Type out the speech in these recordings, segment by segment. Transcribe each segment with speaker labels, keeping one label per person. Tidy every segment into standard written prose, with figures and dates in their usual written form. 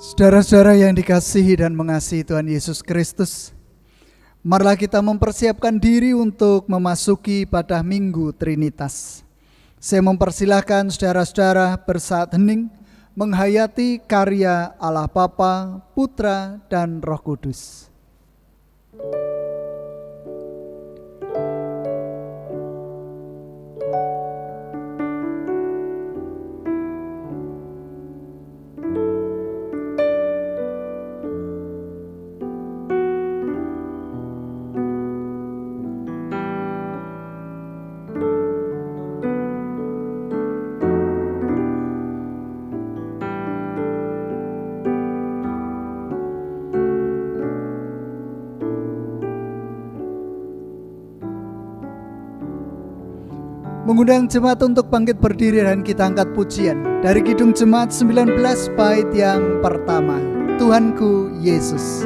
Speaker 1: Saudara-saudara yang dikasihi dan mengasihi Tuhan Yesus Kristus, marilah kita mempersiapkan diri untuk memasuki pada Minggu Trinitas. Saya mempersilahkan saudara-saudara bersaat hening menghayati karya Allah Bapa, Putra, dan Roh Kudus. Mengundang jemaat untuk bangkit berdiri dan kita angkat pujian dari Kidung Jemaat 19 bait yang pertama, Tuhanku Yesus.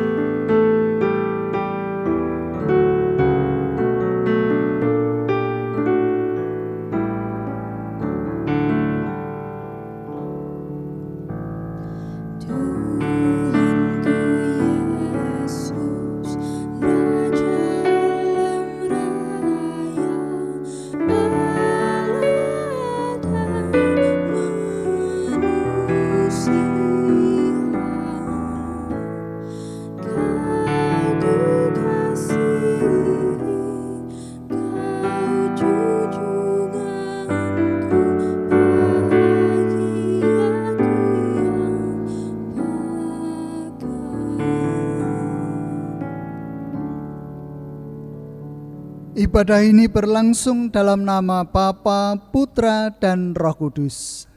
Speaker 1: Ibadah ini berlangsung dalam nama Bapa, Putra, dan Roh Kudus.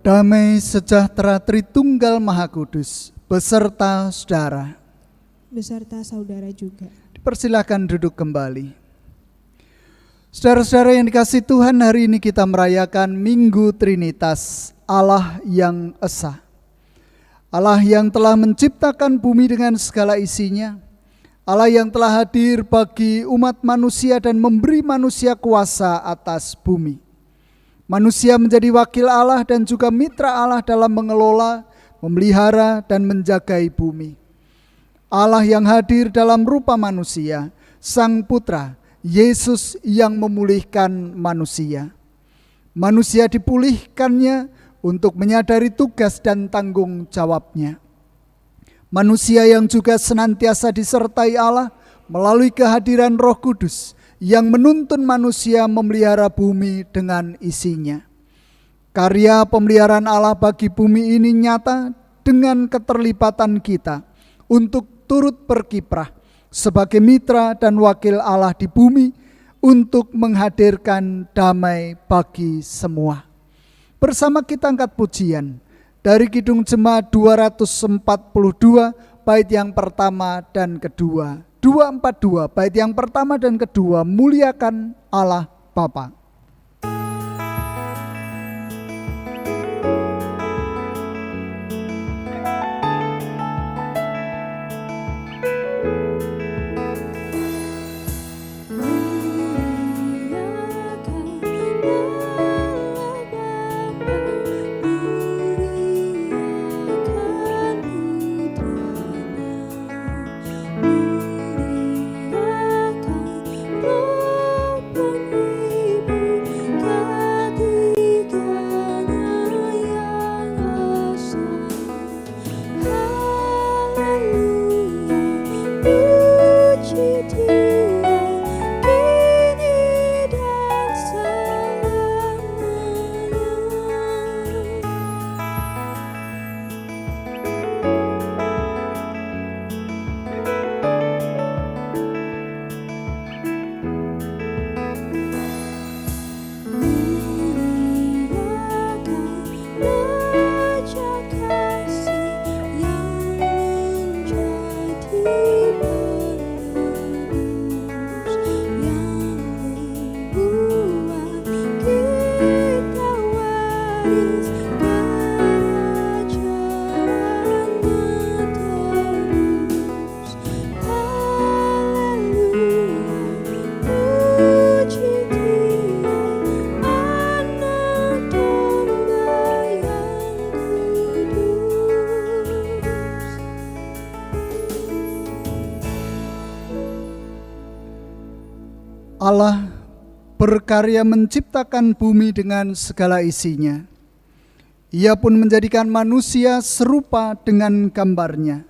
Speaker 1: Damai sejahtera Tritunggal Maha Kudus beserta saudara.
Speaker 2: Beserta saudara juga.
Speaker 1: Dipersilakan duduk kembali. Saudara-saudara yang dikasihi Tuhan, hari ini kita merayakan Minggu Trinitas, Allah yang Esa. Allah yang telah menciptakan bumi dengan segala isinya. Allah yang telah hadir bagi umat manusia dan memberi manusia kuasa atas bumi. Manusia menjadi wakil Allah dan juga mitra Allah dalam mengelola, memelihara, dan menjagai bumi. Allah yang hadir dalam rupa manusia, Sang Putra, Yesus yang memulihkan manusia. Manusia dipulihkannya untuk menyadari tugas dan tanggung jawabnya. Manusia yang juga senantiasa disertai Allah melalui kehadiran Roh Kudus, yang menuntun manusia memelihara bumi dengan isinya. Karya pemeliharaan Allah bagi bumi ini nyata dengan keterlibatan kita untuk turut berkiprah sebagai mitra dan wakil Allah di bumi untuk menghadirkan damai bagi semua. Bersama kita angkat pujian dari Kidung Jemaat 242 bait yang pertama dan kedua. 242 bait yang pertama dan kedua, muliakan Allah Bapa. Allah berkarya menciptakan bumi dengan segala isinya. Ia pun menjadikan manusia serupa dengan gambarnya.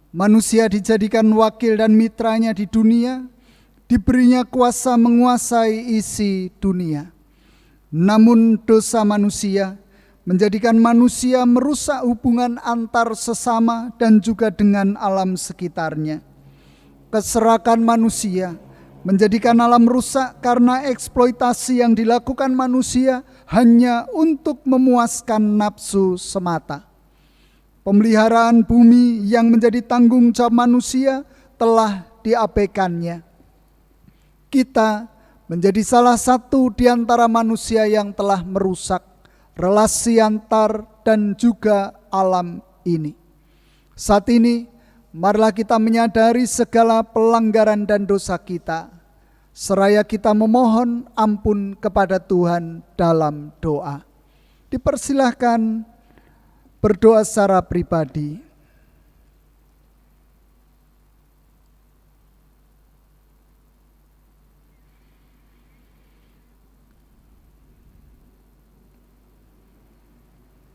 Speaker 1: Manusia dijadikan wakil dan mitranya di dunia, diberinya kuasa menguasai isi dunia. Namun dosa manusia menjadikan manusia merusak hubungan antar sesama dan juga dengan alam sekitarnya. Keserakan manusia menjadikan alam rusak karena eksploitasi yang dilakukan manusia hanya untuk memuaskan nafsu semata. Pemeliharaan bumi yang menjadi tanggung jawab manusia telah diabaikannya. Kita menjadi salah satu di antara manusia yang telah merusak relasi antar dan juga alam ini. Saat ini, marilah kita menyadari segala pelanggaran dan dosa kita, seraya kita memohon ampun kepada Tuhan dalam doa. Dipersilahkan berdoa secara pribadi.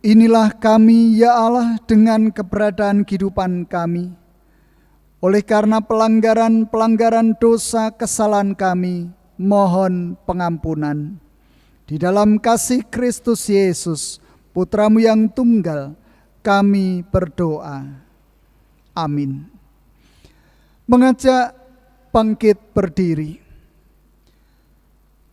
Speaker 1: Inilah kami, ya Allah, dengan keberadaan kehidupan kami. Oleh karena pelanggaran dosa kesalahan kami, mohon pengampunan. Di dalam kasih Kristus Yesus, Putramu yang tunggal, kami berdoa. Amin. Mengajak bangkit berdiri.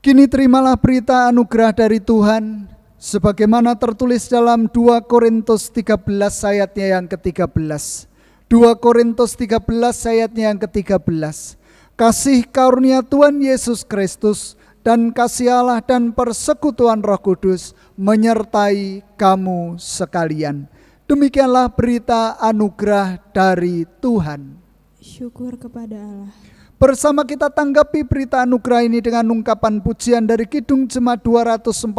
Speaker 1: Kini terimalah berita anugerah dari Tuhan, sebagaimana tertulis dalam 2 Korintus 13 ayatnya yang ke-13. 2 Korintus 13 ayatnya yang ke-13. Kasih karunia Tuhan Yesus Kristus dan kasih Allah dan persekutuan Roh Kudus menyertai kamu sekalian. Demikianlah berita anugerah dari Tuhan.
Speaker 2: Syukur kepada Allah.
Speaker 1: Bersama kita tanggapi berita anugerah ini dengan ungkapan pujian dari Kidung Jemaat 246,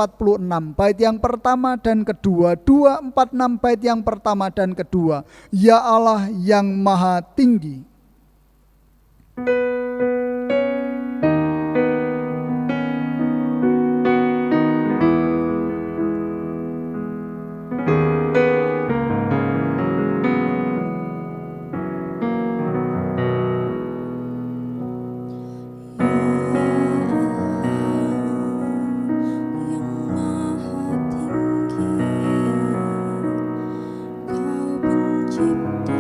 Speaker 1: bait yang pertama dan kedua, 246 bait yang pertama dan kedua. Ya Allah yang Maha Tinggi.
Speaker 3: Kau pencipta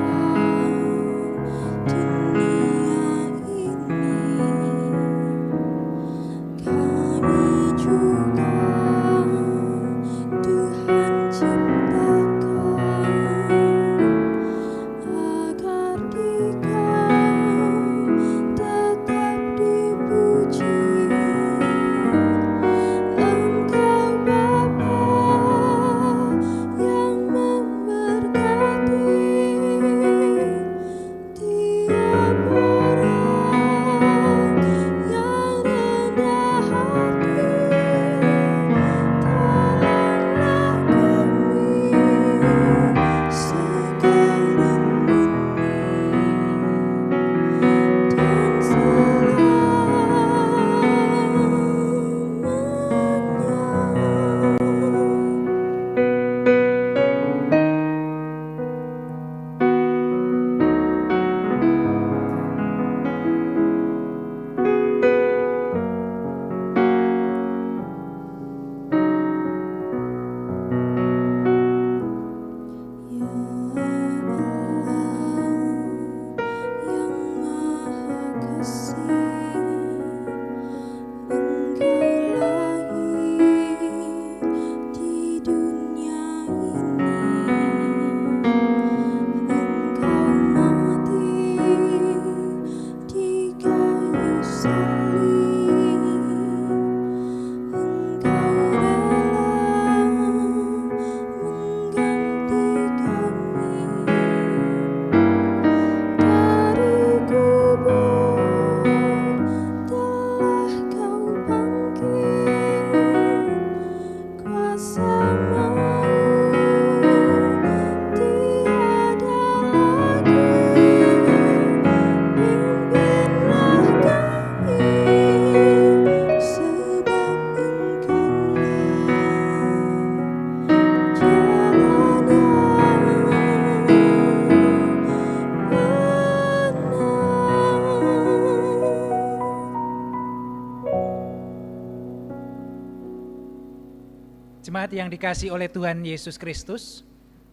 Speaker 3: Jemaat yang dikasihi oleh Tuhan Yesus Kristus,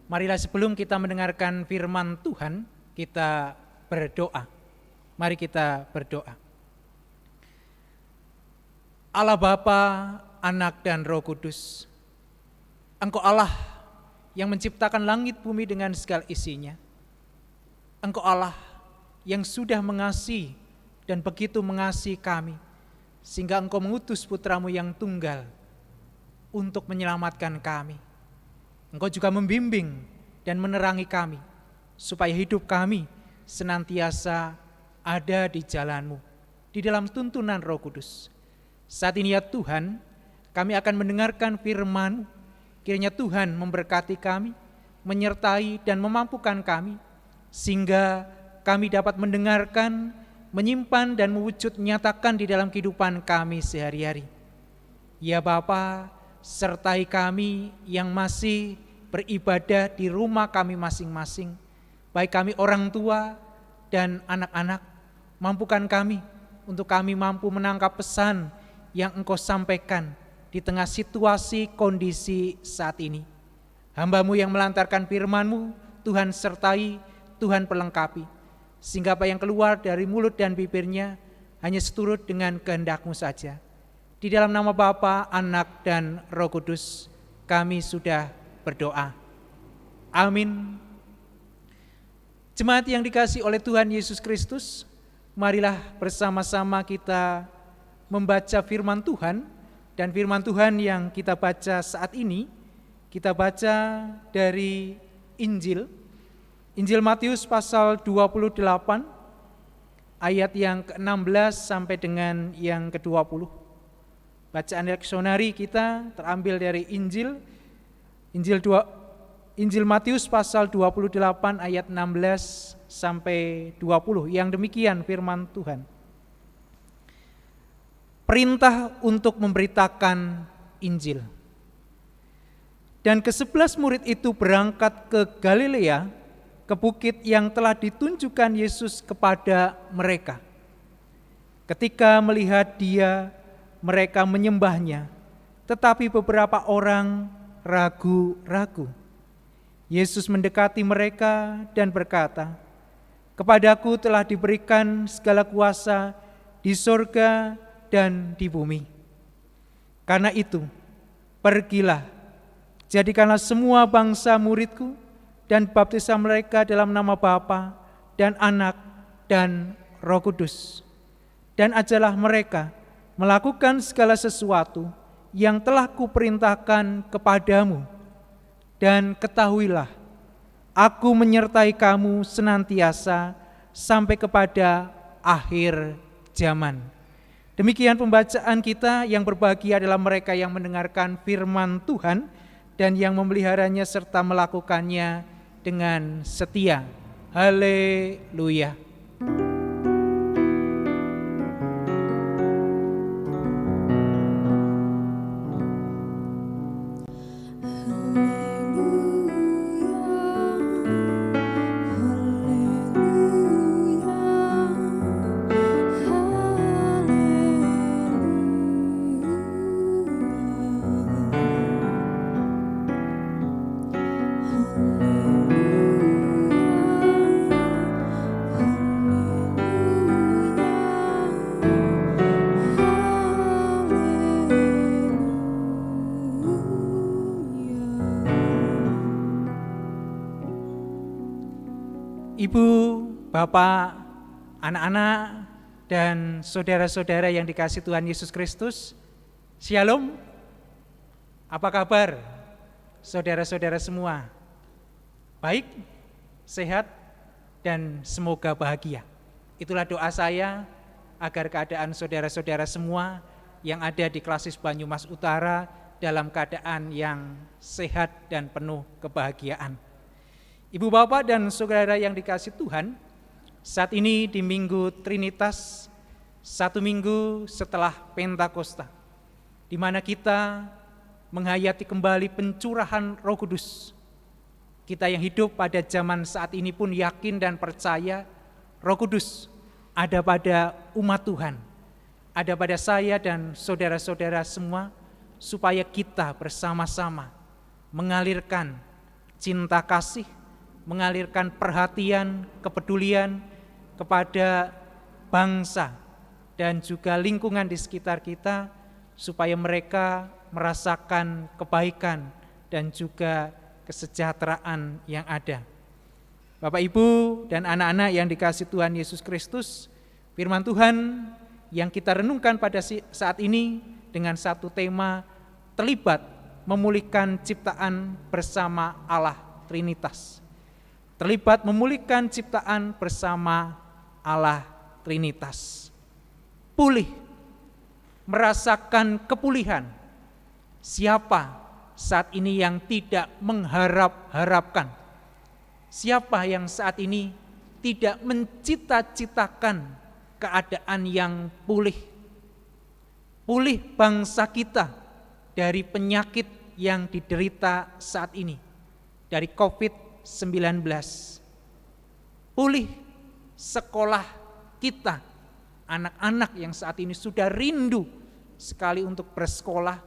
Speaker 3: marilah sebelum kita mendengarkan firman Tuhan, kita berdoa. Mari kita berdoa. Allah Bapa, Anak dan Roh Kudus, Engkau Allah yang menciptakan langit bumi dengan segala isinya. Engkau Allah yang sudah mengasihi dan begitu mengasihi kami, sehingga Engkau mengutus putra-Mu yang tunggal untuk menyelamatkan kami. Engkau juga membimbing dan menerangi kami, supaya hidup kami senantiasa ada di jalan-Mu, di dalam tuntunan Roh Kudus. Saat ini ya Tuhan, kami akan mendengarkan firman-Mu. Kiranya Tuhan memberkati kami, menyertai dan memampukan kami, sehingga kami dapat mendengarkan, menyimpan dan mewujud nyatakan di dalam kehidupan kami sehari-hari. Ya Bapa, sertai kami yang masih beribadah di rumah kami masing-masing, baik kami orang tua dan anak-anak. Mampukan kami untuk kami mampu menangkap pesan yang Engkau sampaikan di tengah situasi kondisi saat ini. Hamba-Mu yang melantarkan firman-Mu, Tuhan sertai, Tuhan perlengkapi, sehingga apa yang keluar dari mulut dan bibirnya hanya seturut dengan kehendak-Mu saja. Di dalam nama Bapa, Anak, dan Roh Kudus, kami sudah berdoa. Amin. Jemaat yang dikasihi oleh Tuhan Yesus Kristus, marilah bersama-sama kita membaca firman Tuhan. Dan firman Tuhan yang kita baca saat ini, kita baca dari Injil Matius pasal 28, ayat yang ke-16 sampai dengan yang ke-20. Bacaan leksionari kita terambil dari Injil Matius pasal 28 ayat 16 sampai 20. Yang demikian firman Tuhan. Perintah untuk memberitakan Injil. Dan ke-11 murid itu berangkat ke Galilea, ke bukit yang telah ditunjukkan Yesus kepada mereka. Ketika melihat Dia, mereka menyembahnya, tetapi beberapa orang ragu-ragu. Yesus mendekati mereka dan berkata, "Kepadaku telah diberikan segala kuasa di surga dan di bumi. Karena itu, pergilah, jadikanlah semua bangsa muridku, dan baptislah mereka dalam nama Bapa dan Anak dan Roh Kudus. Dan ajarlah mereka melakukan segala sesuatu yang telah kuperintahkan kepadamu. Dan ketahuilah, aku menyertai kamu senantiasa sampai kepada akhir zaman." Demikian pembacaan kita. Yang berbahagia adalah mereka yang mendengarkan firman Tuhan dan yang memeliharanya serta melakukannya dengan setia. Haleluya. Ibu, Bapak, anak-anak, dan saudara-saudara yang dikasihi Tuhan Yesus Kristus, Shalom. Apa kabar saudara-saudara semua? Baik, sehat, dan semoga bahagia. Itulah doa saya agar keadaan saudara-saudara semua yang ada di Klasis Banyumas Utara dalam keadaan yang sehat dan penuh kebahagiaan. Ibu, Bapak, dan saudara yang dikasihi Tuhan, saat ini di Minggu Trinitas, 1 minggu setelah Pentakosta, di mana kita menghayati kembali pencurahan Roh Kudus. Kita yang hidup pada zaman saat ini pun yakin dan percaya Roh Kudus ada pada umat Tuhan, ada pada saya dan saudara-saudara semua, supaya kita bersama-sama mengalirkan cinta kasih, mengalirkan perhatian, kepedulian kepada bangsa dan juga lingkungan di sekitar kita, supaya mereka merasakan kebaikan dan juga kesejahteraan yang ada. Bapak, Ibu, dan anak-anak yang dikasihi Tuhan Yesus Kristus, firman Tuhan yang kita renungkan pada saat ini dengan satu tema terlibat memulihkan ciptaan bersama Allah Trinitas. Terlibat memulihkan ciptaan bersama Allah Trinitas. Pulih, merasakan kepulihan. Siapa saat ini yang tidak mengharap-harapkan? Siapa yang saat ini tidak mencita-citakan keadaan yang pulih? Pulih bangsa kita dari penyakit yang diderita saat ini, dari COVID-19. Pulih sekolah kita, anak-anak yang saat ini sudah rindu sekali untuk bersekolah,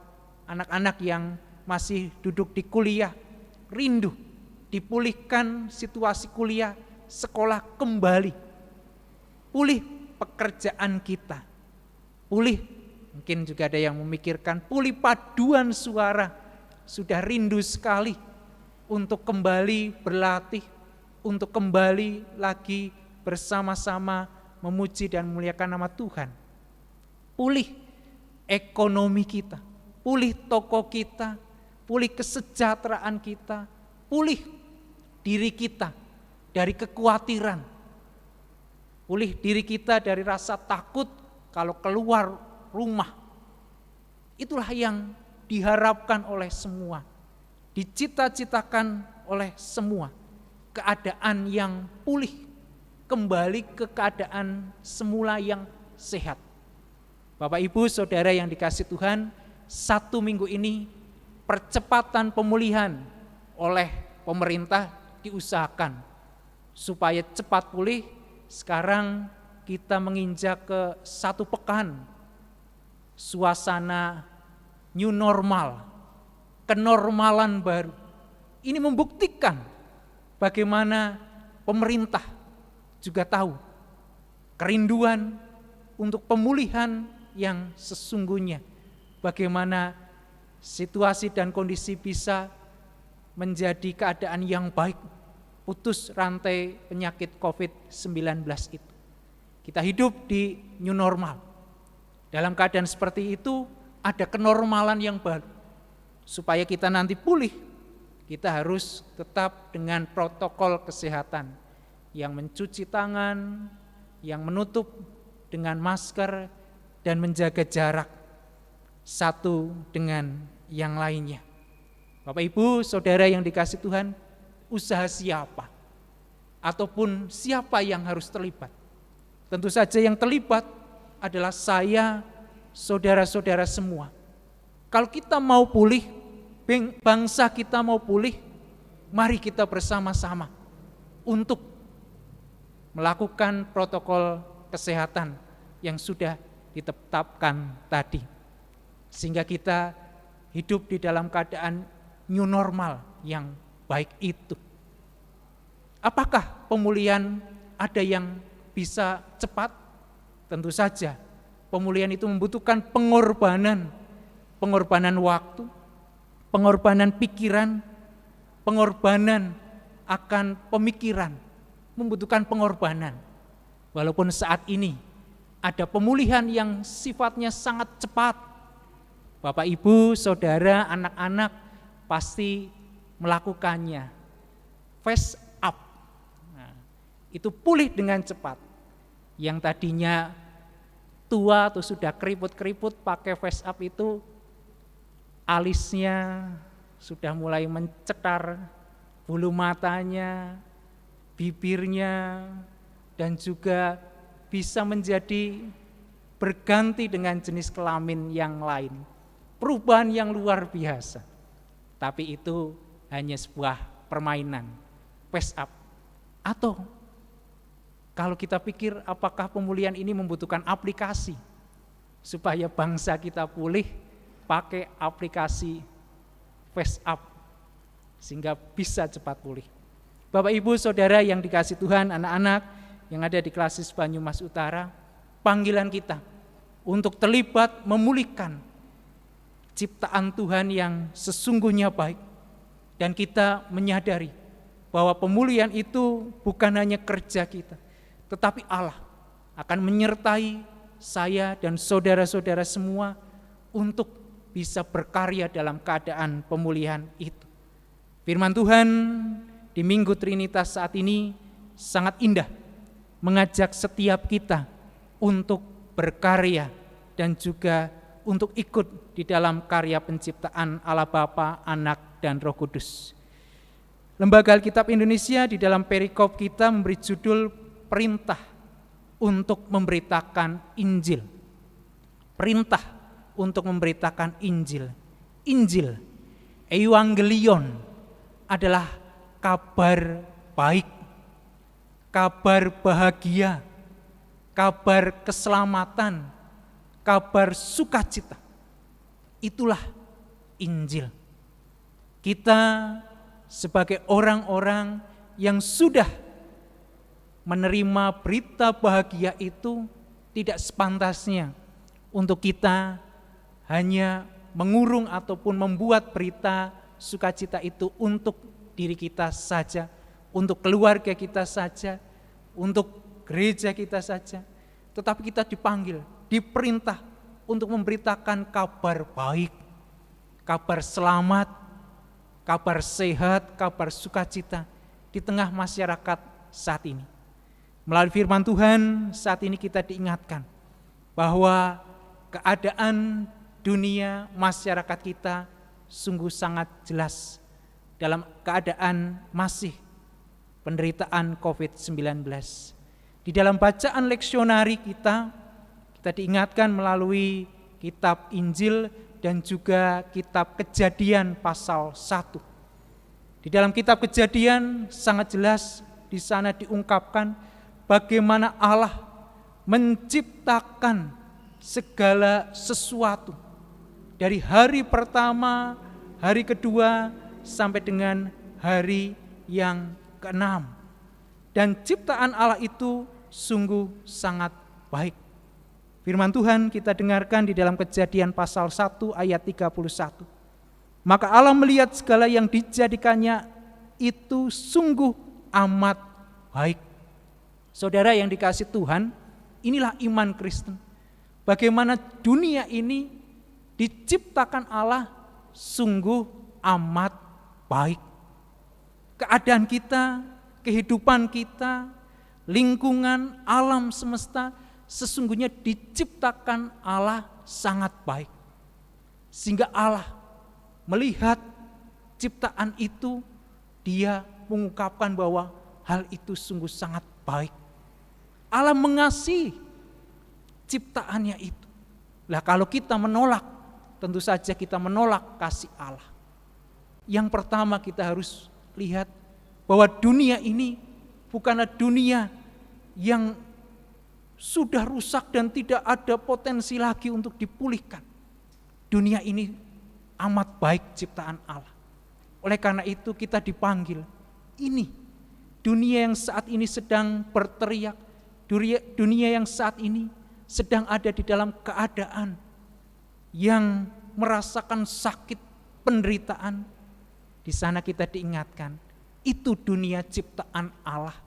Speaker 3: anak-anak yang masih duduk di kuliah, rindu dipulihkan situasi kuliah, sekolah kembali. Pulih pekerjaan kita, pulih, mungkin juga ada yang memikirkan pulih paduan suara, sudah rindu sekali untuk kembali berlatih, untuk kembali lagi bersama-sama memuji dan memuliakan nama Tuhan. Pulih ekonomi kita, pulih toko kita, pulih kesejahteraan kita, pulih diri kita dari kekhawatiran, pulih diri kita dari rasa takut kalau keluar rumah. Itulah yang diharapkan oleh semua, dicita-citakan oleh semua, keadaan yang pulih, kembali ke keadaan semula yang sehat. Bapak, Ibu, Saudara yang dikasihi Tuhan, 1 minggu ini percepatan pemulihan oleh pemerintah diusahakan supaya cepat pulih. Sekarang kita menginjak ke 1 pekan suasana new normal, kenormalan baru. Ini membuktikan bagaimana pemerintah juga tahu kerinduan untuk pemulihan yang sesungguhnya, bagaimana situasi dan kondisi bisa menjadi keadaan yang baik, putus rantai penyakit COVID-19 itu. Kita hidup di new normal. Dalam keadaan seperti itu ada kenormalan yang baru. Supaya kita nanti pulih, kita harus tetap dengan protokol kesehatan yang mencuci tangan, yang menutup dengan masker, dan menjaga jarak satu dengan yang lainnya. Bapak, Ibu, Saudara yang dikasihi Tuhan, usaha siapa? Ataupun siapa yang harus terlibat? Tentu saja yang terlibat adalah saya, saudara-saudara semua. Kalau kita mau pulih, bangsa kita mau pulih, mari kita bersama-sama untuk melakukan protokol kesehatan yang sudah ditetapkan tadi. Sehingga kita hidup di dalam keadaan new normal yang baik itu. Apakah pemulihan ada yang bisa cepat? Tentu saja pemulihan itu membutuhkan pengorbanan waktu, pengorbanan pikiran, pengorbanan akan pemikiran, membutuhkan pengorbanan. Walaupun saat ini ada pemulihan yang sifatnya sangat cepat, Bapak, Ibu, Saudara, anak-anak pasti melakukannya. Face up, nah, itu pulih dengan cepat. Yang tadinya tua atau sudah keriput-keriput pakai face up itu, alisnya sudah mulai mencetar, bulu matanya, bibirnya, dan juga bisa menjadi berganti dengan jenis kelamin yang lain. Perubahan yang luar biasa. Tapi itu hanya sebuah permainan, face up. Atau kalau kita pikir apakah pemulihan ini membutuhkan aplikasi supaya bangsa kita pulih, pakai aplikasi Face Up sehingga bisa cepat pulih. Bapak Ibu Saudara yang dikasihi Tuhan, anak-anak yang ada di Klasis Banyumas Utara, panggilan kita untuk terlibat memulihkan ciptaan Tuhan yang sesungguhnya baik, dan kita menyadari bahwa pemulihan itu bukan hanya kerja kita, tetapi Allah akan menyertai saya dan saudara-saudara semua untuk bisa berkarya dalam keadaan pemulihan itu. Firman Tuhan di Minggu Trinitas saat ini sangat indah, mengajak setiap kita untuk berkarya dan juga untuk ikut di dalam karya penciptaan Allah Bapa, Anak, dan Roh Kudus. Lembaga Alkitab Indonesia di dalam perikop kita memberi judul perintah untuk memberitakan Injil. Perintah untuk memberitakan Injil. Injil, Evangelion, adalah kabar baik, kabar bahagia, kabar keselamatan, kabar sukacita. Itulah Injil. Kita sebagai orang-orang yang sudah menerima berita bahagia itu tidak sepantasnya untuk kita hanya mengurung ataupun membuat berita sukacita itu untuk diri kita saja, untuk keluarga kita saja, untuk gereja kita saja, tetapi kita dipanggil, diperintah untuk memberitakan kabar baik, kabar selamat, kabar sehat, kabar sukacita di tengah masyarakat saat ini. Melalui firman Tuhan saat ini kita diingatkan bahwa keadaan dunia masyarakat kita sungguh sangat jelas dalam keadaan masih penderitaan COVID-19. Di dalam bacaan leksionari kita diingatkan melalui kitab Injil dan juga kitab Kejadian pasal 1. Di dalam kitab Kejadian sangat jelas di sana diungkapkan bagaimana Allah menciptakan segala sesuatu dari hari pertama, hari kedua, sampai dengan hari yang ke-6. Dan ciptaan Allah itu sungguh sangat baik. Firman Tuhan kita dengarkan di dalam Kejadian pasal 1 ayat 31. Maka Allah melihat segala yang dijadikannya itu sungguh amat baik. Saudara yang dikasihi Tuhan, inilah iman Kristen. Bagaimana dunia ini diciptakan Allah sungguh amat baik. Keadaan kita, kehidupan kita, lingkungan, alam semesta sesungguhnya diciptakan Allah sangat baik. Sehingga Allah melihat ciptaan itu, Dia mengungkapkan bahwa hal itu sungguh sangat baik. Allah mengasihi ciptaannya itu. Lah kalau kita menolak, tentu saja kita menolak kasih Allah. Yang pertama kita harus lihat bahwa dunia ini bukanlah dunia yang sudah rusak dan tidak ada potensi lagi untuk dipulihkan. Dunia ini amat baik ciptaan Allah. Oleh karena itu kita dipanggil, ini dunia yang saat ini sedang berteriak, dunia yang saat ini sedang ada di dalam keadaan yang merasakan sakit, penderitaan. Di sana kita diingatkan, itu dunia ciptaan Allah.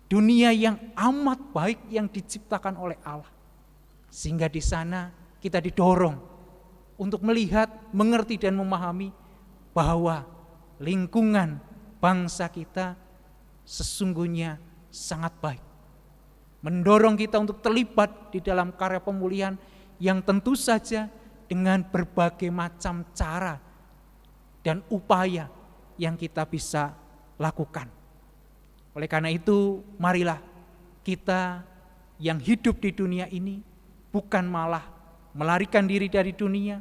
Speaker 3: Dunia yang amat baik yang diciptakan oleh Allah. Sehingga di sana kita didorong untuk melihat, mengerti dan memahami bahwa lingkungan bangsa kita sesungguhnya sangat baik. Mendorong kita untuk terlibat di dalam karya pemulihan yang tentu saja dengan berbagai macam cara dan upaya yang kita bisa lakukan. Oleh karena itu, marilah kita yang hidup di dunia ini bukan malah melarikan diri dari dunia,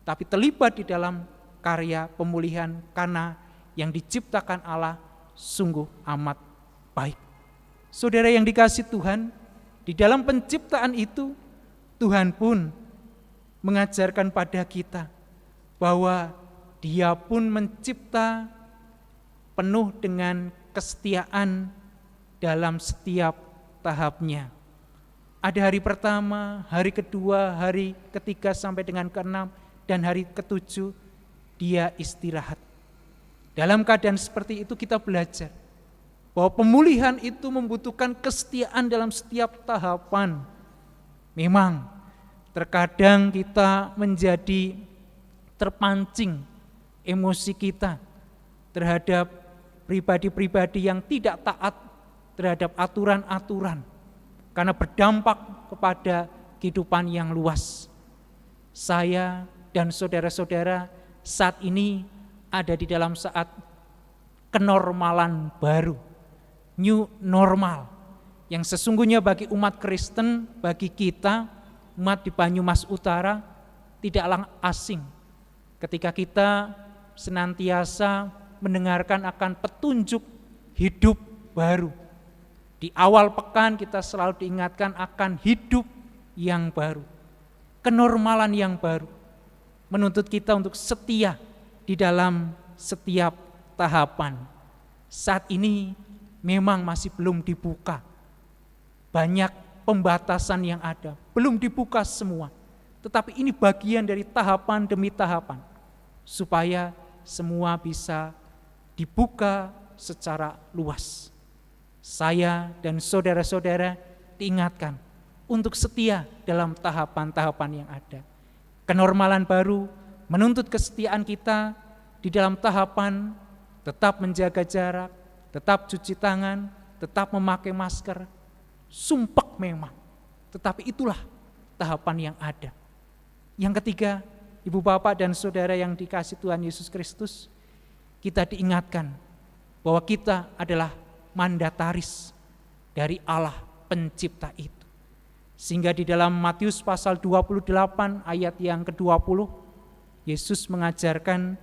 Speaker 3: tapi terlibat di dalam karya pemulihan karena yang diciptakan Allah sungguh amat baik. Saudara yang dikasihi Tuhan, di dalam penciptaan itu Tuhan pun mengajarkan pada kita bahwa Dia pun mencipta penuh dengan kesetiaan dalam setiap tahapnya. Ada hari pertama, hari kedua, hari ketiga sampai dengan keenam, dan hari ketujuh Dia istirahat. Dalam keadaan seperti itu kita belajar bahwa pemulihan itu membutuhkan kesetiaan dalam setiap tahapan. Memang terkadang kita menjadi terpancing emosi kita terhadap pribadi-pribadi yang tidak taat terhadap aturan-aturan karena berdampak kepada kehidupan yang luas. Saya dan saudara-saudara saat ini ada di dalam saat kenormalan baru, new normal, yang sesungguhnya bagi umat Kristen, bagi kita, umat di Banyumas Utara, tidaklah asing ketika kita senantiasa mendengarkan akan petunjuk hidup baru. Di awal pekan kita selalu diingatkan akan hidup yang baru, kenormalan yang baru, menuntut kita untuk setia di dalam setiap tahapan. Saat ini memang masih belum dibuka. Banyak pembatasan yang ada, belum dibuka semua. Tetapi ini bagian dari tahapan demi tahapan, supaya semua bisa dibuka secara luas. Saya dan saudara-saudara diingatkan untuk setia dalam tahapan-tahapan yang ada. Kenormalan baru menuntut kesetiaan kita di dalam tahapan tetap menjaga jarak, tetap cuci tangan, tetap memakai masker. Sumpek memang, tetapi itulah tahapan yang ada. Yang ketiga, ibu bapak dan saudara yang dikasihi Tuhan Yesus Kristus, kita diingatkan bahwa kita adalah mandataris dari Allah pencipta itu. Sehingga di dalam Matius pasal 28 ayat yang ke-20, Yesus mengajarkan,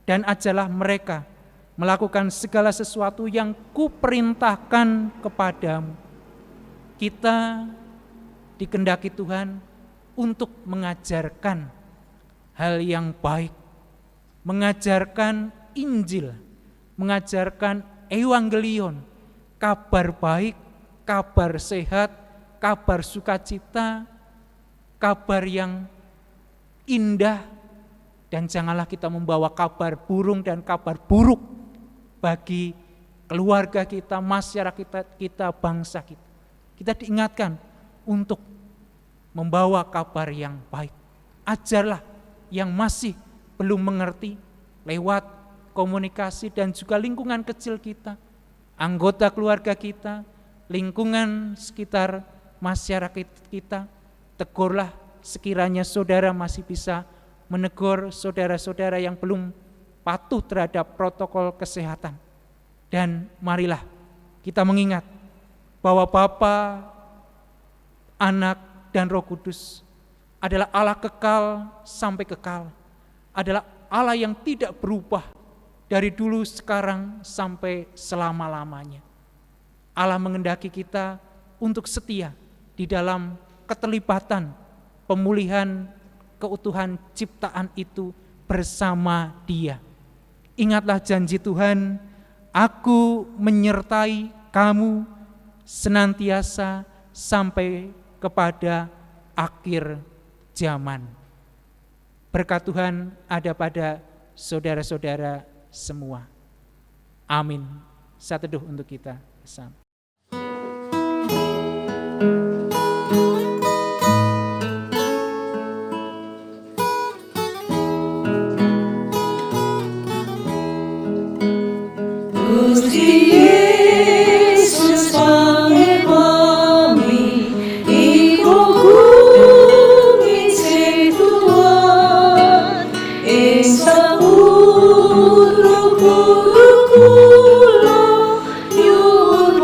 Speaker 3: dan ajarlah mereka melakukan segala sesuatu yang kuperintahkan kepadamu. Kita dikehendaki Tuhan untuk mengajarkan hal yang baik, mengajarkan Injil, mengajarkan Evangelion, kabar baik, kabar sehat, kabar sukacita, kabar yang indah, dan janganlah kita membawa kabar burung dan kabar buruk bagi keluarga kita, masyarakat kita, bangsa kita. Kita diingatkan untuk membawa kabar yang baik. Ajarlah yang masih belum mengerti lewat komunikasi dan juga lingkungan kecil kita, anggota keluarga kita, lingkungan sekitar masyarakat kita. Tegurlah sekiranya saudara masih bisa menegur saudara-saudara yang belum patuh terhadap protokol kesehatan. Dan marilah kita mengingat bahwa Bapa, Anak, dan Roh Kudus adalah Allah kekal sampai kekal, adalah Allah yang tidak berubah dari dulu, sekarang, sampai selama-lamanya. Allah menghendaki kita untuk setia di dalam keterlibatan pemulihan keutuhan ciptaan itu bersama Dia. Ingatlah janji Tuhan, aku menyertai kamu senantiasa sampai kepada akhir zaman. Berkat Tuhan ada pada saudara-saudara semua. Amin. Saat teduh untuk kita bersama.
Speaker 4: Gusti Yesus pangepami iko kumit sing Tuhan ing sapuruk kula nyuwun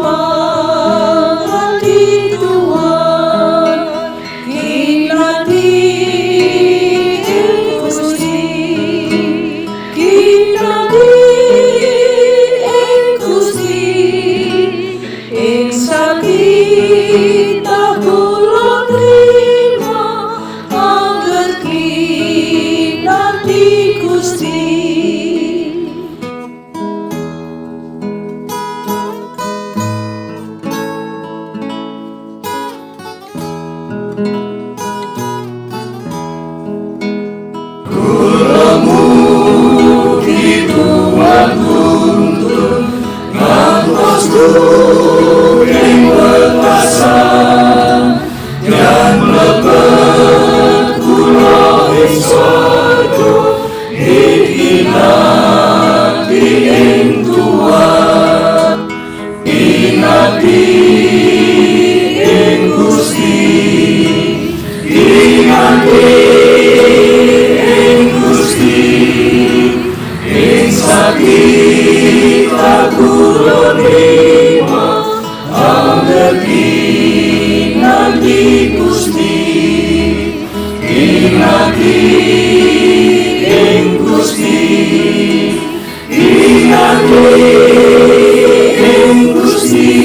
Speaker 4: ing Gusti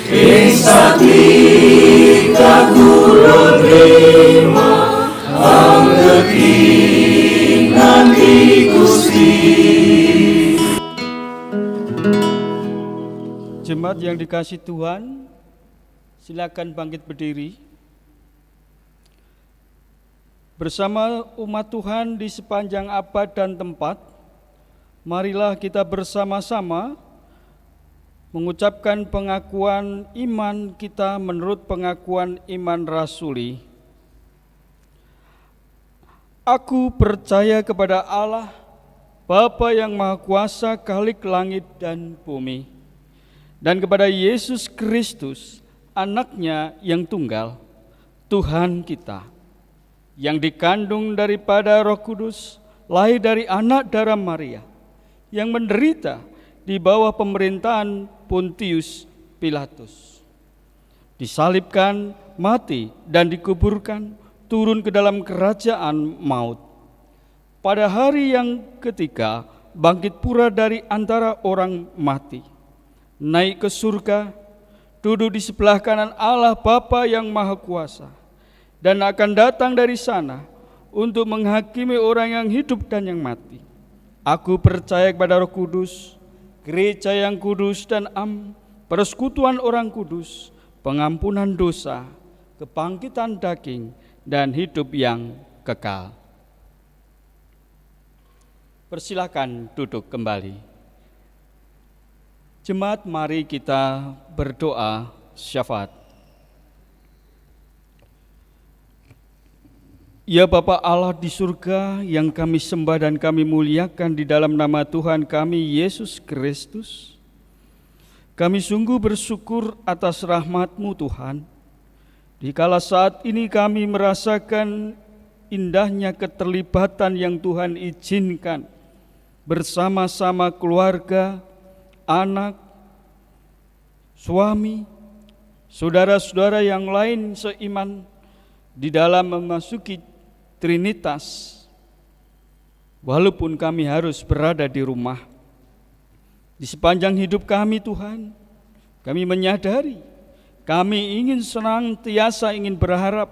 Speaker 4: ing satika kula trima anggeti nganti Gusti.
Speaker 5: Jemaat yang dikasihi Tuhan, silakan bangkit berdiri. Bersama umat Tuhan di sepanjang abad dan tempat, marilah kita bersama-sama mengucapkan pengakuan iman kita menurut pengakuan iman rasuli. Aku percaya kepada Allah, Bapa yang Maha Kuasa, Khalik langit dan bumi, dan kepada Yesus Kristus, Anaknya yang tunggal, Tuhan kita, yang dikandung daripada Roh Kudus, lahir dari anak darah Maria, yang menderita di bawah pemerintahan Pontius Pilatus, disalibkan, mati, dan dikuburkan, turun ke dalam kerajaan maut. Pada hari yang ketiga, bangkit pula dari antara orang mati, naik ke surga, duduk di sebelah kanan Allah Bapa yang Maha Kuasa, dan akan datang dari sana untuk menghakimi orang yang hidup dan yang mati. Aku percaya kepada Roh Kudus, gereja yang kudus dan persekutuan orang kudus, pengampunan dosa, kebangkitan daging, dan hidup yang kekal. Persilakan duduk kembali. Jemaat, mari kita berdoa syafaat. Ya Bapa Allah di surga yang kami sembah dan kami muliakan di dalam nama Tuhan kami Yesus Kristus, kami sungguh bersyukur atas rahmat-Mu Tuhan. Dikala saat ini kami merasakan indahnya keterlibatan yang Tuhan izinkan bersama-sama keluarga, anak, suami, saudara-saudara yang lain seiman di dalam memasuki Trinitas. Walaupun kami harus berada di rumah, di sepanjang hidup kami Tuhan, kami menyadari kami ingin senantiasa ingin berharap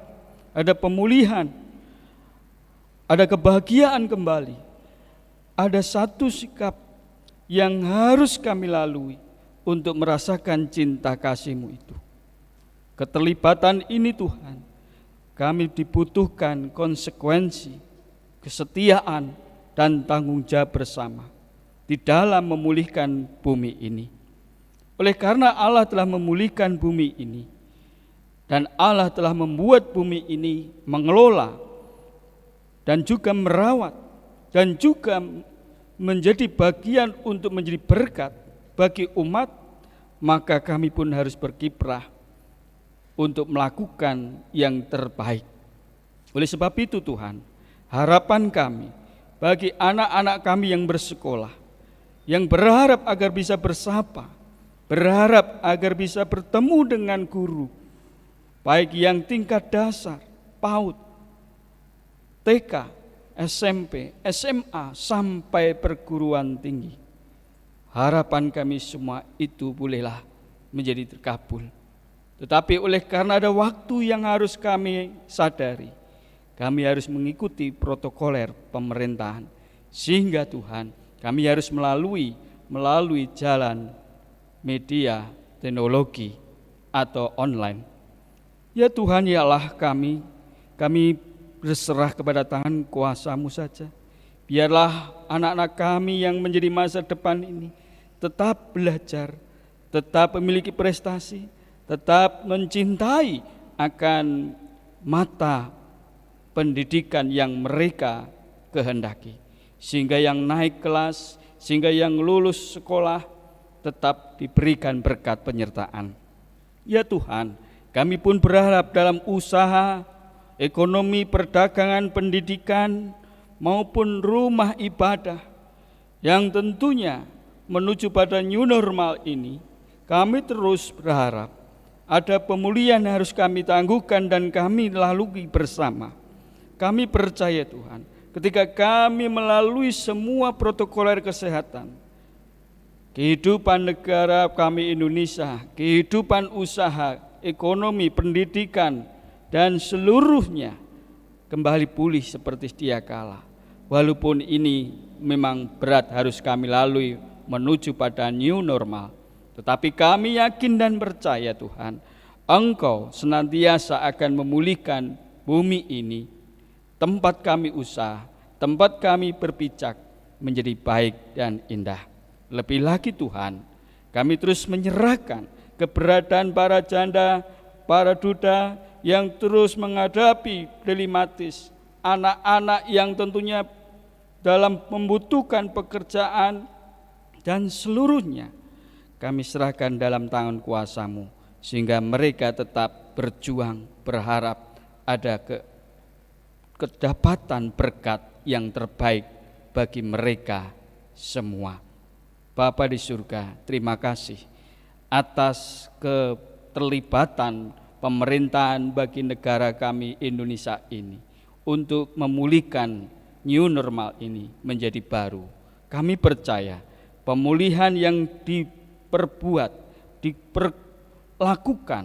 Speaker 5: ada pemulihan, ada kebahagiaan kembali. Ada satu sikap yang harus kami lalui untuk merasakan cinta kasih-Mu itu. Keterlibatan ini Tuhan, kami dibutuhkan konsekuensi, kesetiaan, dan tanggung jawab bersama di dalam memulihkan bumi ini. Oleh karena Allah telah memulihkan bumi ini, dan Allah telah membuat bumi ini mengelola dan juga merawat dan juga menjadi bagian untuk menjadi berkat bagi umat, maka kami pun harus berkiprah untuk melakukan yang terbaik. Oleh sebab itu Tuhan, harapan kami bagi anak-anak kami yang bersekolah, yang berharap agar bisa bersapa, berharap agar bisa bertemu dengan guru, baik yang tingkat dasar, PAUD, TK, SMP, SMA, sampai perguruan tinggi. Harapan kami semua itu bolehlah menjadi terkabul. Tetapi oleh karena ada waktu yang harus kami sadari, kami harus mengikuti protokoler pemerintahan, sehingga Tuhan kami harus melalui jalan media teknologi atau online. Ya Tuhan, ya Allah, kami berserah kepada tangan kuasa-Mu saja. Biarlah anak-anak kami yang menjadi masa depan ini tetap belajar, tetap memiliki prestasi, tetap mencintai akan mata pendidikan yang mereka kehendaki. Sehingga yang naik kelas, sehingga yang lulus sekolah tetap diberikan berkat penyertaan. Ya Tuhan, kami pun berharap dalam usaha, ekonomi, perdagangan, pendidikan, maupun rumah ibadah yang tentunya menuju pada new normal ini, kami terus berharap ada pemulihan yang harus kami tangguhkan dan kami lalui bersama. Kami percaya Tuhan, ketika kami melalui semua protokoler kesehatan, kehidupan negara kami Indonesia, kehidupan usaha, ekonomi, pendidikan, dan seluruhnya kembali pulih seperti sedia kala. Walaupun ini memang berat harus kami lalui menuju pada new normal, tetapi kami yakin dan percaya Tuhan, Engkau senantiasa akan memulihkan bumi ini, tempat kami usaha, tempat kami berpijak menjadi baik dan indah. Lebih lagi Tuhan, kami terus menyerahkan keberadaan para janda, para duda yang terus menghadapi dilematis, anak-anak yang tentunya dalam membutuhkan pekerjaan, dan seluruhnya kami serahkan dalam tangan kuasa-Mu, sehingga mereka tetap berjuang, berharap ada kedapatan berkat yang terbaik bagi mereka semua. Bapa di surga, terima kasih atas keterlibatan pemerintahan bagi negara kami Indonesia ini untuk memulihkan new normal ini menjadi baru. Kami percaya pemulihan yang diperlakukan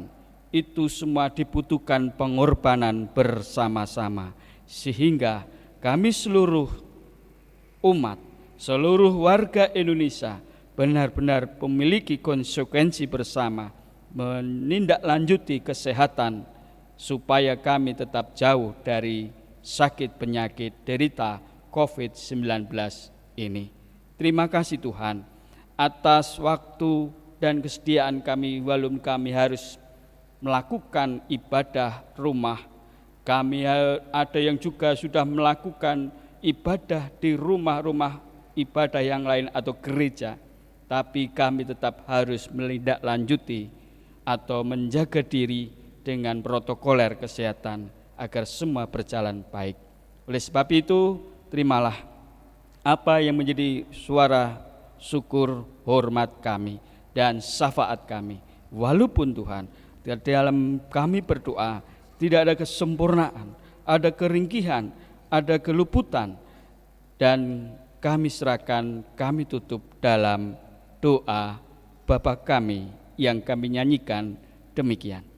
Speaker 5: itu semua dibutuhkan pengorbanan bersama-sama, sehingga kami seluruh umat, seluruh warga Indonesia benar-benar memiliki konsekuensi bersama menindaklanjuti kesehatan supaya kami tetap jauh dari sakit penyakit derita COVID-19 ini. Terima kasih Tuhan atas waktu dan kesediaan kami, walaupun kami harus melakukan ibadah rumah. Kami ada yang juga sudah melakukan ibadah di rumah-rumah ibadah yang lain atau gereja, tapi kami tetap harus menindaklanjuti atau menjaga diri dengan protokoler kesehatan agar semua berjalan baik. Oleh sebab itu, terimalah apa yang menjadi suara syukur, hormat kami dan syafaat kami. Walaupun Tuhan, dalam kami berdoa tidak ada kesempurnaan, ada keringkihan, ada keluputan, dan kami serahkan, kami tutup dalam doa Bapa kami yang kami nyanyikan demikian.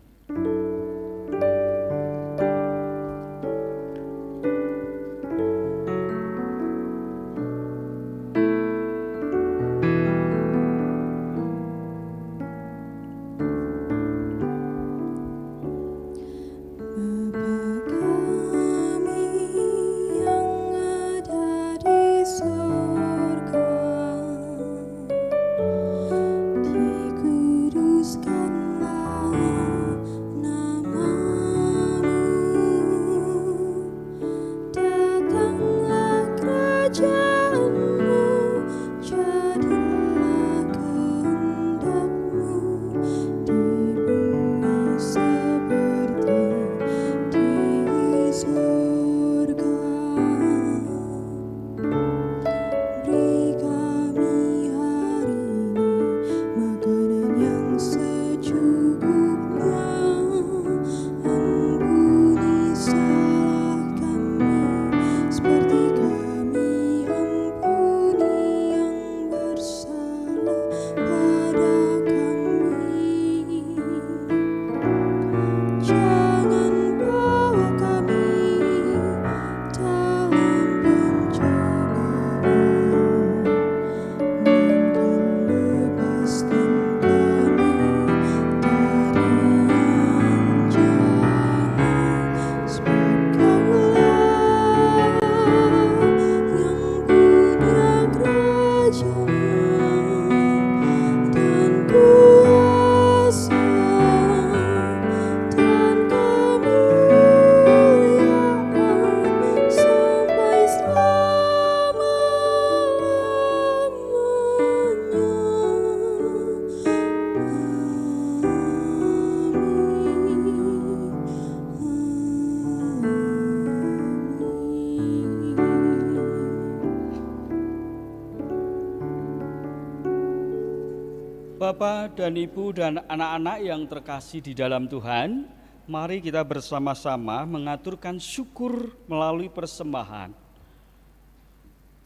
Speaker 5: Bapak dan Ibu dan anak-anak yang terkasih di dalam Tuhan, mari kita bersama-sama mengaturkan syukur melalui persembahan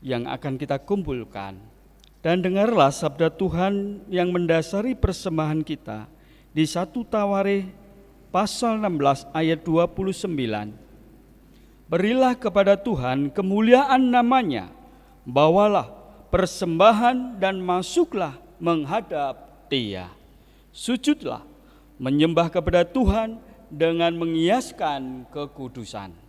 Speaker 5: yang akan kita kumpulkan. Dan dengarlah sabda Tuhan yang mendasari persembahan kita di 1 Tawarikh pasal 16 ayat 29. Berilah kepada Tuhan kemuliaan namanya, bawalah persembahan dan masuklah menghadap Dia. Sujudlah menyembah kepada Tuhan dengan mengiaskan kekudusan.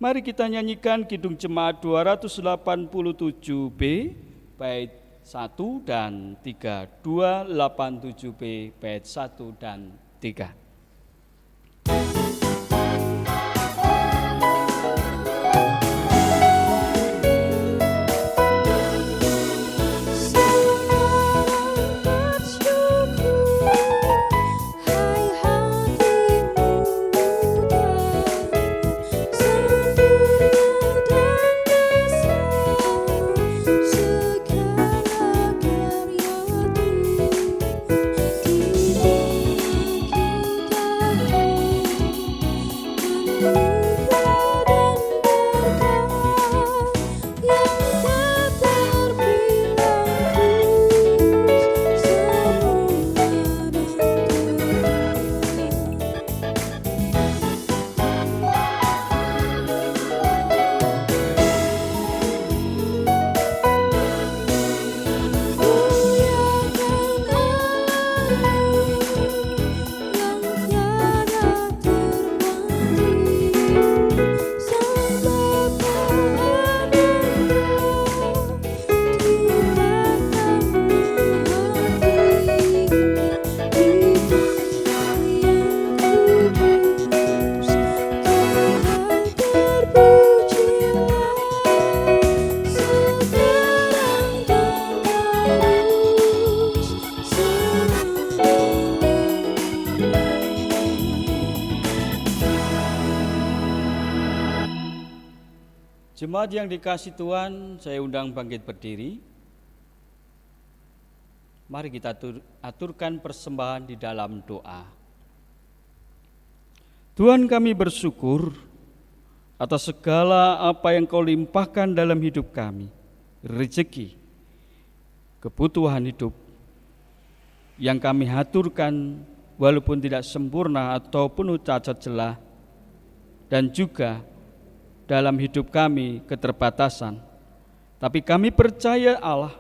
Speaker 5: Mari kita nyanyikan Kidung Jemaat 287B bait 1 dan 3. 287B bait 1 dan 3. Jemaat yang dikasih Tuhan, saya undang bangkit berdiri. Mari kita aturkan persembahan di dalam doa. Tuhan, kami bersyukur atas segala apa yang Kau limpahkan dalam hidup kami. Rezeki, kebutuhan hidup yang kami haturkan walaupun tidak sempurna ataupun cacat celah, dan juga dalam hidup kami keterbatasan. Tapi kami percaya Allah,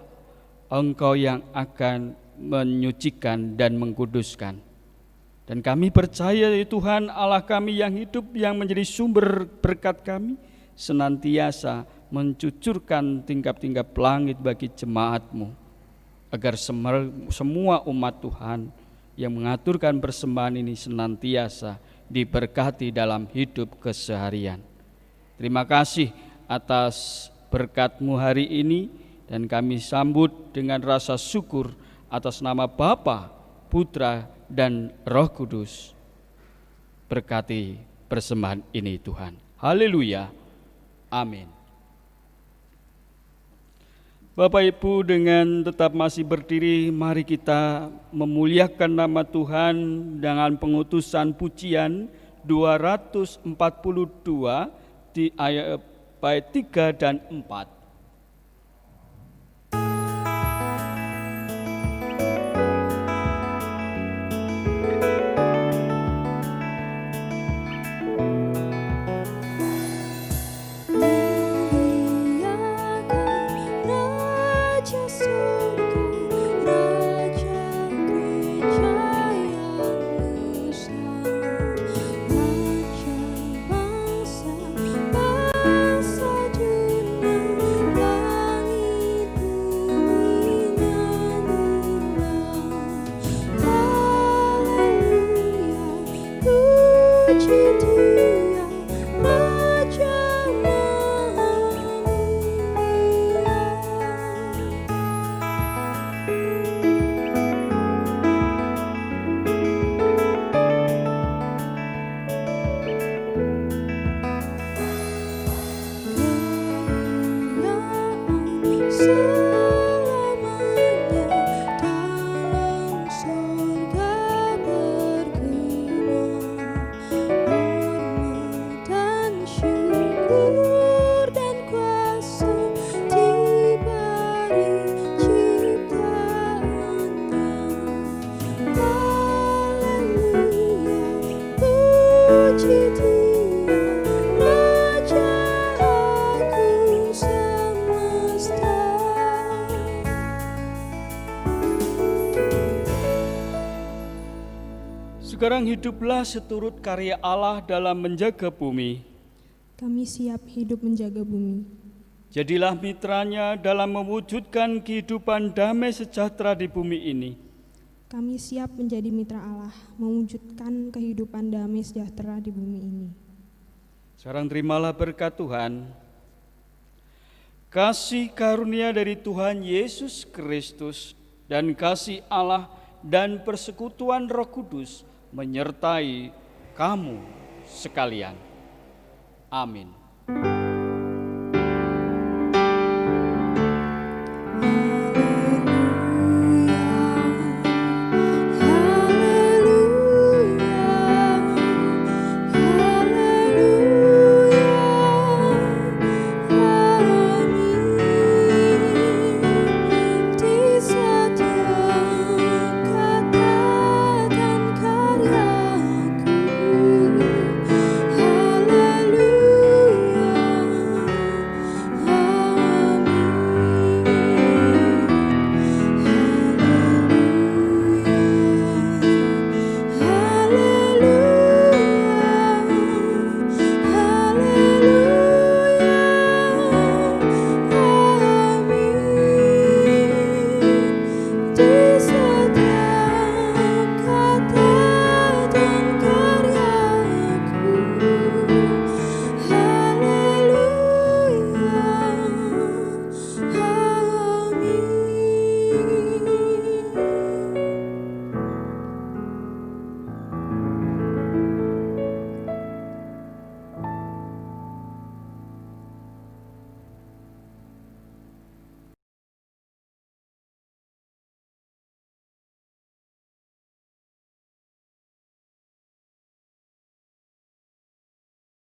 Speaker 5: Engkau yang akan menyucikan dan mengkuduskan. Dan kami percaya Tuhan Allah kami yang hidup, yang menjadi sumber berkat kami, senantiasa mencucurkan tingkap-tingkap langit bagi jemaat-Mu, agar semua umat Tuhan yang mengaturkan persembahan ini senantiasa diberkati dalam hidup keseharian. Terima kasih atas berkat-Mu hari ini, dan kami sambut dengan rasa syukur atas nama Bapa, Putra, dan Roh Kudus. Berkati persembahan ini Tuhan. Haleluya. Amin. Bapak Ibu, dengan tetap masih berdiri, mari kita memuliakan nama Tuhan dengan pengutusan pujian 242 di ayat bait 3 dan 4.
Speaker 2: Bangsa dunia
Speaker 5: Sekarang hiduplah seturut karya Allah dalam menjaga bumi.
Speaker 2: Kami siap hidup menjaga bumi.
Speaker 5: Jadilah mitranya dalam mewujudkan kehidupan damai sejahtera di bumi ini.
Speaker 2: Kami siap menjadi mitra Allah, mewujudkan kehidupan damai sejahtera di bumi ini.
Speaker 5: Sekarang terimalah berkat Tuhan. Kasih karunia dari Tuhan Yesus Kristus dan kasih Allah dan persekutuan Roh Kudus menyertai kamu sekalian. Amin.